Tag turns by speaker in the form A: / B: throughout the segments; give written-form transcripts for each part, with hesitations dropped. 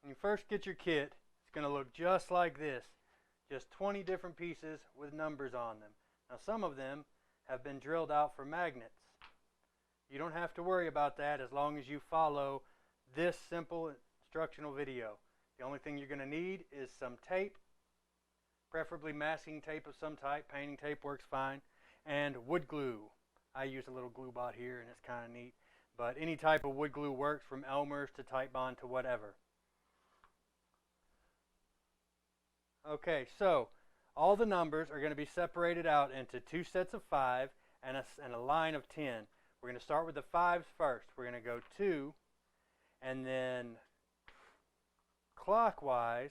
A: When you first get your kit, it's going to look just like this. Just 20 different pieces with numbers on them. Now some of them have been drilled out for magnets. You don't have to worry about that as long as you follow this simple instructional video. The only thing you're going to need is some tape, preferably masking tape of some type. Painting tape works fine. And wood glue. I use a little glue bot here and it's kind of neat. But any type of wood glue works, from Elmer's to Titebond to whatever. Okay, so all the numbers are going to be separated out into 2 sets of 5 and a line of 10. We're going to start with the 5s first. We're going to go 2, and then clockwise,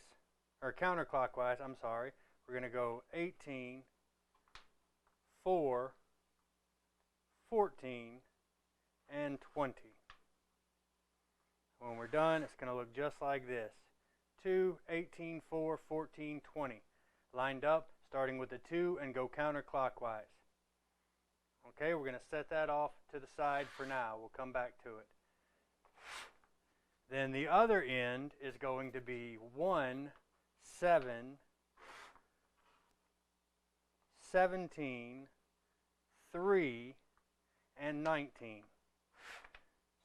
A: or counterclockwise, I'm sorry. We're going to go 18, 4, 14, and 20. When we're done, it's going to look just like this. 2, 18, 4, 14, 20. Lined up, starting with the 2 and go counterclockwise. Okay, we're going to set that off to the side for now. We'll come back to it. Then the other end is going to be 1, 7, 17, 3, and 19.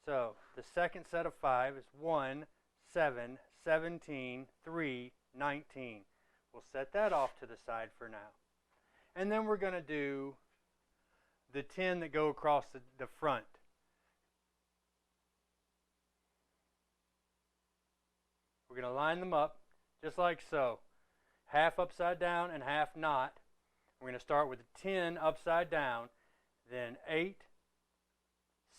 A: So the second set of 5 is 1, 7, 17, 3, 19. We'll set that off to the side for now. And then we're going to do the 10 that go across the front. We're going to line them up just like so. Half upside down and half not. We're going to start with the 10 upside down, then 8,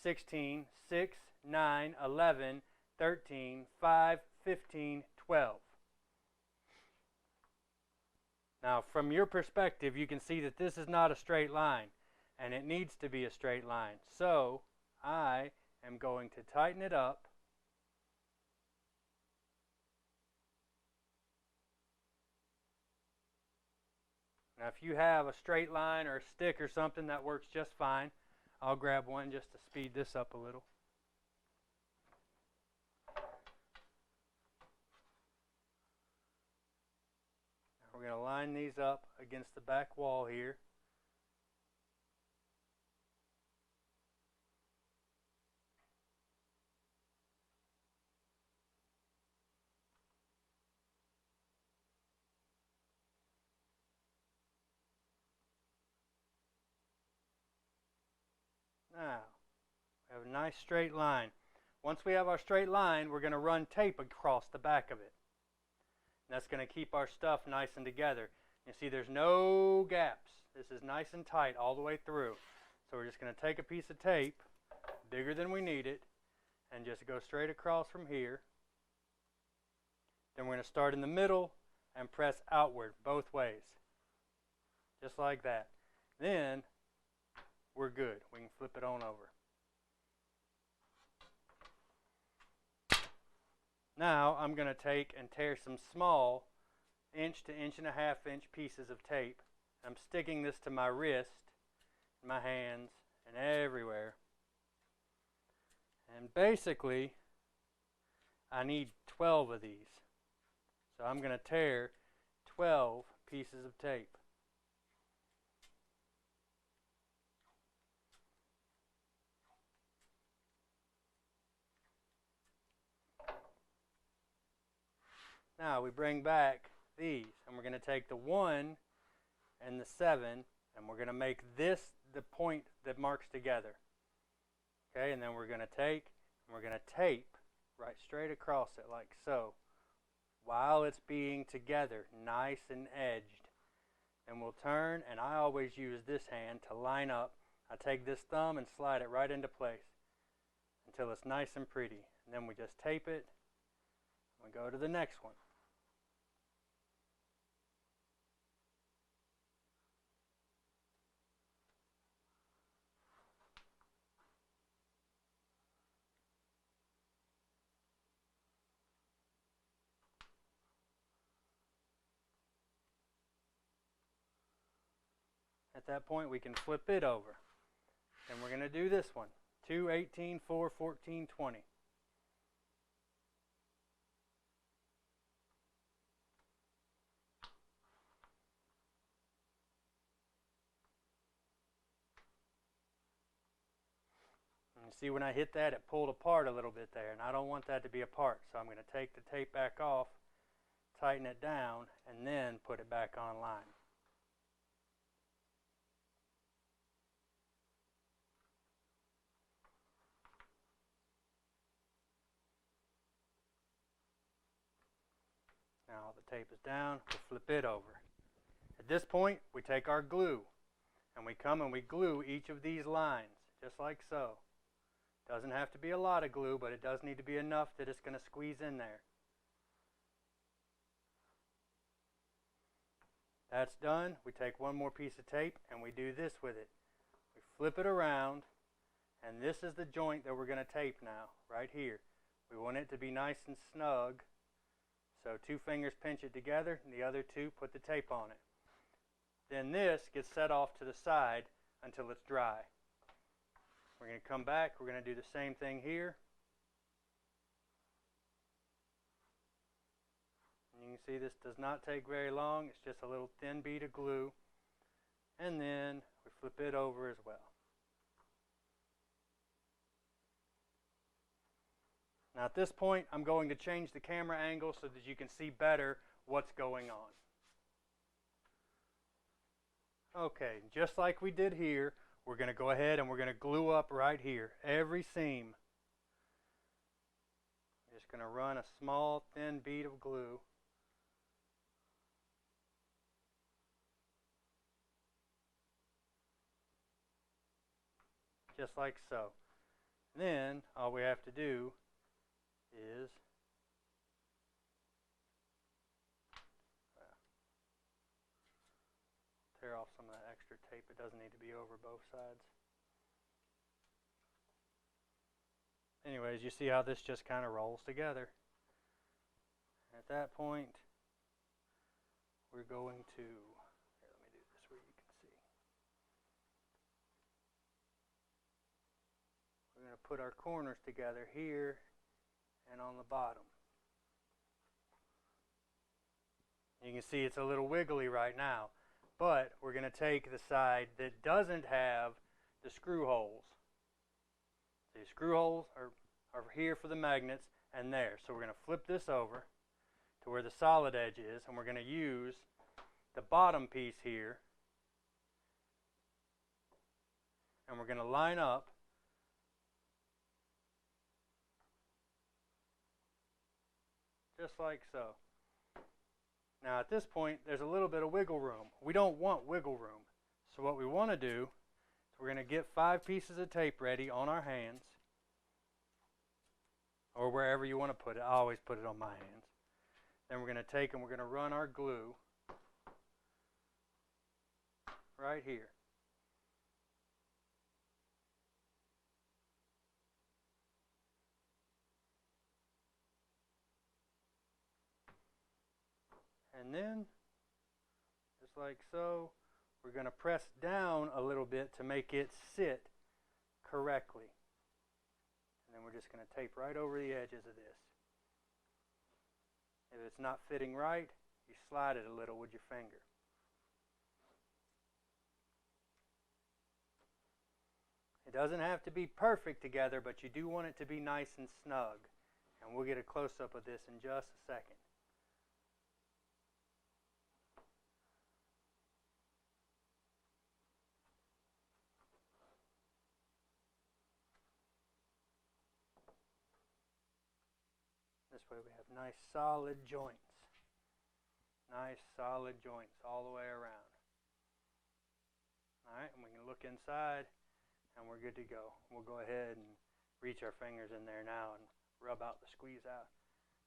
A: 16, 6, 9, 11, 13, 5, 15, 12. Now, from your perspective, you can see that this is not a straight line, and it needs to be a straight line. So, I am going to tighten it up. Now, if you have a straight line or a stick or something, that works just fine. I'll grab one just to speed this up a little. We're going to line these up against the back wall here. Now, we have a nice straight line. Once we have our straight line, we're going to run tape across the back of it. That's going to keep our stuff nice and together. You see there's no gaps. This is nice and tight all the way through. So we're just going to take a piece of tape, bigger than we need it, and just go straight across from here. Then we're going to start in the middle and press outward both ways. Just like that. Then we're good. We can flip it on over. Now I'm going to take and tear some small 1 to 1.5 inch pieces of tape. I'm sticking this to my wrist, my hands, and everywhere. And basically, I need 12 of these. So I'm going to tear 12 pieces of tape. Now we bring back these, and we're going to take the 1 and the 7, and we're going to make this the point that marks together. Okay, and then we're going to take, and we're going to tape right straight across it like so, while it's being together, nice and edged. And we'll turn, and I always use this hand to line up. I take this thumb and slide it right into place until it's nice and pretty. And then we just tape it, and we go to the next one. At that point, we can flip it over. And we're going to do this one. 2, 18, 4, 14, 20. And see, when I hit that, it pulled apart a little bit there, and I don't want that to be apart. So I'm going to take the tape back off, tighten it down, and then put it back online. Now the tape is down, we'll flip it over. At this point, we take our glue, and we come and we glue each of these lines, just like so. Doesn't have to be a lot of glue, but it does need to be enough that it's going to squeeze in there. That's done. We take one more piece of tape and we do this with it. We flip it around, and this is the joint that we're going to tape now, right here. We want it to be nice and snug. So 2 fingers pinch it together, and the other 2 put the tape on it. Then this gets set off to the side until it's dry. We're going to come back. We're going to do the same thing here. And you can see this does not take very long. It's just a little thin bead of glue. And then we flip it over as well. Now at this point, I'm going to change the camera angle so that you can see better what's going on. Okay, just like we did here, we're going to go ahead and we're going to glue up right here, every seam. Just going to run a small thin bead of glue. Just like so. Then all we have to do is tear off some of that extra tape. It doesn't need to be over both sides. Anyways, you see how this just kind of rolls together. At that point, we're going to, here, let me do this where you can see. We're going to put our corners together here and on the bottom. You can see it's a little wiggly right now, but we're going to take the side that doesn't have the screw holes. The screw holes are here for the magnets and there. So we're going to flip this over to where the solid edge is, and we're going to use the bottom piece here, and we're going to line up just like so. Now at this point, there's a little bit of wiggle room. We don't want wiggle room. So what we want to do is we're going to get 5 pieces of tape ready on our hands, or wherever you want to put it. I always put it on my hands. Then we're going to take and we're going to run our glue right here. And then, just like so, we're going to press down a little bit to make it sit correctly. And then we're just going to tape right over the edges of this. If it's not fitting right, you slide it a little with your finger. It doesn't have to be perfect together, but you do want it to be nice and snug. And we'll get a close-up of this in just a second. This way we have nice solid joints. Nice solid joints all the way around. Alright, and we can look inside and we're good to go. We'll go ahead and reach our fingers in there now and rub out the squeeze out,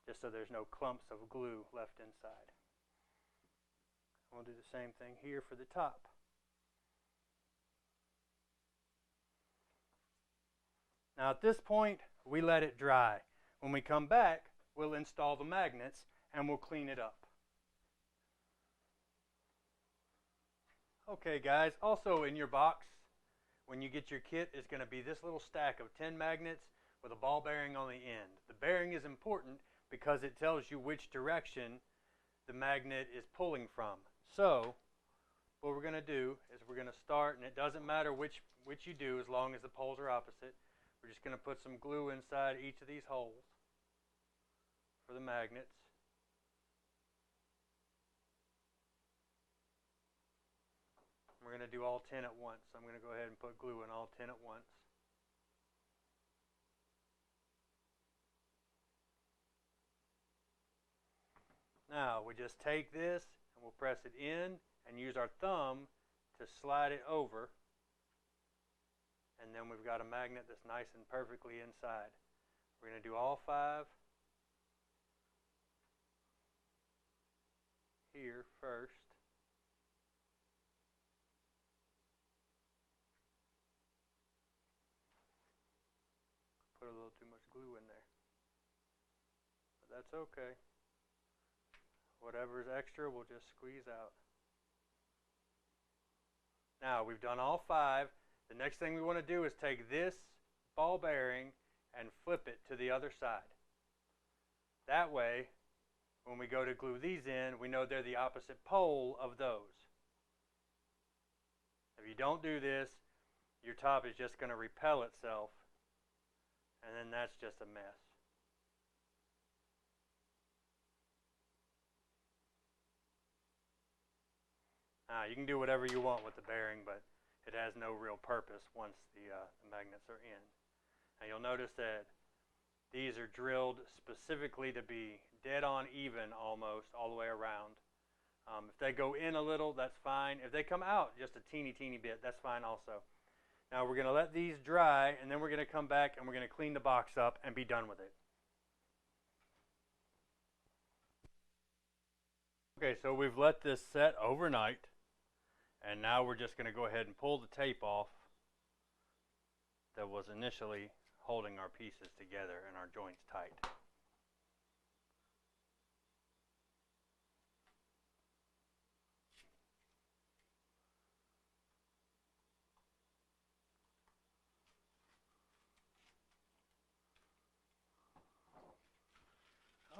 A: just so there's no clumps of glue left inside. We'll do the same thing here for the top. Now at this point, we let it dry. When we come back, we'll install the magnets and we'll clean it up. Okay guys, also in your box, when you get your kit, is going to be this little stack of 10 magnets with a ball bearing on the end. The bearing is important because it tells you which direction the magnet is pulling from. So, what we're going to do is we're going to start, and it doesn't matter which you do as long as the poles are opposite. We're just going to put some glue inside each of these holes for the magnets. We're going to do all 10 at once. So I'm going to go ahead and put glue in all 10 at once. Now we just take this and we'll press it in and use our thumb to slide it over. And then we've got a magnet that's nice and perfectly inside. We're going to do all 5 here first. Put a little too much glue in there, but that's okay. Whatever's extra we'll just squeeze out. Now we've done all 5. The next thing we want to do is take this ball bearing and flip it to the other side. That way, when we go to glue these in, we know they're the opposite pole of those. If you don't do this, your top is just going to repel itself, and then that's just a mess. Now, you can do whatever you want with the bearing, but it has no real purpose once the magnets are in. And you'll notice that these are drilled specifically to be dead on even almost all the way around. If they go in a little, that's fine. If they come out just a teeny bit, that's fine also. Now we're going to let these dry, and then we're going to come back and we're going to clean the box up and be done with it. Okay, so we've let this set overnight, and now we're just going to go ahead and pull the tape off that was initially holding our pieces together and our joints tight.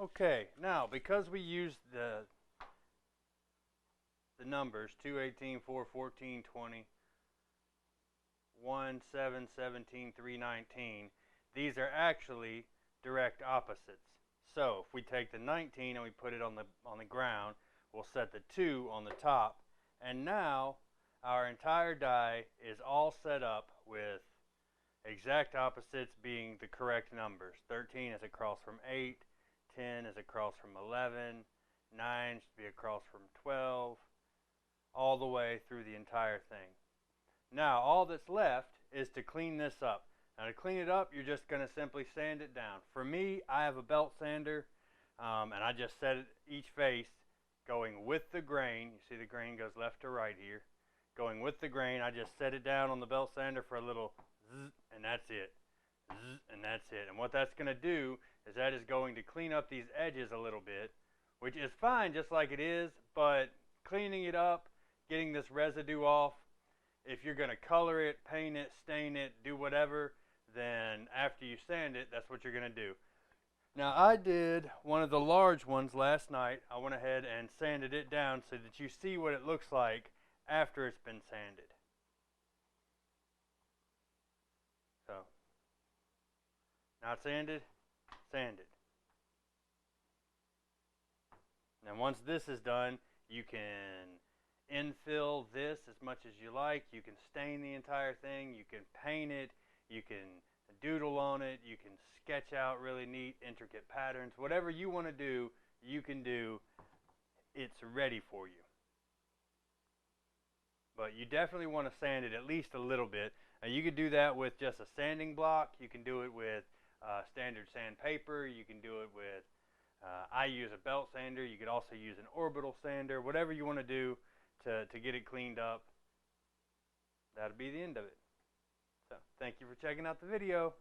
A: Okay, now because we used the numbers 218, 414, 20, 1, 7, 17, 3, 19, these are actually direct opposites. So if we take the 19 and we put it on the ground, we'll set the 2 on the top, and now our entire die is all set up with exact opposites being the correct numbers. 13 is across from 8, 10 is across from 11, 9 should be across from 12, all the way through the entire thing. Now all that's left is to clean this up. Now to clean it up, you're just going to simply sand it down. For me, I have a belt sander, and I just set it, each face going with the grain. You see the grain goes left to right here. Going with the grain, I just set it down on the belt sander for a little zzz, and that's it. Zzz, and that's it. And what that's going to do is that is going to clean up these edges a little bit, which is fine just like it is, but cleaning it up, getting this residue off, if you're going to color it, paint it, stain it, do whatever, then after you sand it, that's what you're going to do. Now I did one of the large ones last night. I went ahead and sanded it down so that you see what it looks like after it's been sanded. So, not sanded, sanded. Now once this is done, you can infill this as much as you like. You can stain the entire thing. You can paint it. You can doodle on it. You can sketch out really neat, intricate patterns. Whatever you want to do, you can do. It's ready for you. But you definitely want to sand it at least a little bit. You could do that with just a sanding block. You can do it with standard sandpaper. You can do it with, I use a belt sander. You could also use an orbital sander. Whatever you want to do to get it cleaned up, that'll be the end of it. So thank you for checking out the video.